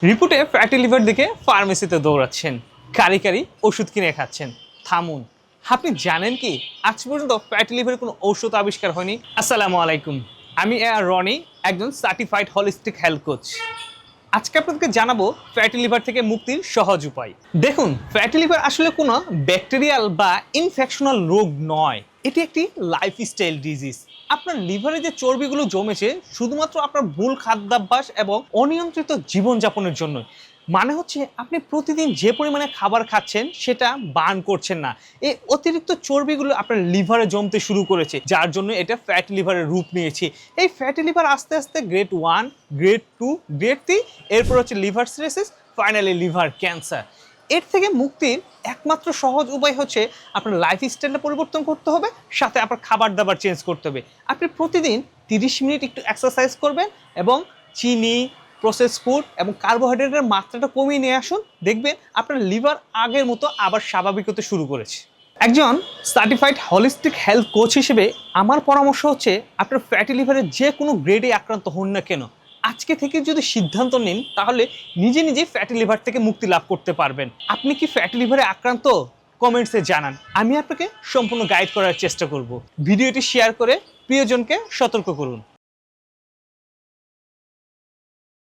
রিপোর্টে fatty liver দিকে ফার্মেসিতে দৌড়াচ্ছেন, কারি কারি ওষুধ কিনে খাচ্ছেন। থামুন, আপনি জানেন কি আজ পর্যন্ত ফ্যাটি লিভারের কোনো ঔষধ আবিষ্কার হয়নি। আসসালামু আলাইকুম, আমি রনি, একজন সার্টিফাইড হলিস্টিক হেলথ কোচ। আজকে আপনাদেরকে জানাবো ফ্যাটি লিভার থেকে মুক্তির সহজ উপায়। দেখুন, ফ্যাটি লিভার আসলে কোনো ব্যাকটেরিয়াল বা ইনফেকশনাল রোগ নয়, এটি একটি লাইফস্টাইল ডিজিজ। আপনার লিভারে যে চর্বিগুলো জমেছে শুধুমাত্র আপনার ভুল খাদ্যাভ্যাস এবং অনিয়ন্ত্রিত জীবনযাপনের জন্য। মানে হচ্ছে আপনি প্রতিদিন যে পরিমাণে খাবার খাচ্ছেন সেটা বার্ন করছেন না। এই অতিরিক্ত চর্বিগুলো আপনার লিভারে জমতে শুরু করেছে, যার জন্য এটা ফ্যাটি লিভারের রূপ নিয়েছে। এই ফ্যাটি লিভার আস্তে আস্তে গ্রেড 1, গ্রেড 2, গ্রেড 3, এরপর হচ্ছে liver cirrhosis, finally liver cancer. এর থেকে মুক্তির একমাত্র সহজ উপায় হচ্ছে আপনার লাইফস্টাইলটা পরিবর্তন করতে হবে, সাথে আপনার খাবার দাবার চেঞ্জ করতে হবে। আপনি প্রতিদিন 30 মিনিট একটু এক্সারসাইজ করবেন এবং চিনি, প্রসেস ফুড এবং কার্বোহাইড্রেটের মাত্রাটা কমিয়ে নিয়ে আসুন। দেখবেন আপনার লিভার আগের মতো আবার স্বাভাবিক হতে শুরু করেছে। একজন সার্টিফাইড হলিস্টিক হেলথ কোচ হিসেবে আমার পরামর্শ হচ্ছে, আপনার ফ্যাটি লিভারের যে কোনো গ্রেডে আক্রান্ত হন না কেন, আজকে থেকে যদি সিদ্ধান্ত নিন তাহলে নিজে নিজে ফ্যাটি লিভার থেকে মুক্তি লাভ করতে পারবেন। আপনি কি ফ্যাটি লিভারে আক্রান্ত? কমেন্টসে জানান, আমি আপনাকে সম্পূর্ণ গাইড করার চেষ্টা করব। ভিডিওটি শেয়ার করে প্রিয়জনকে সতর্ক করুন।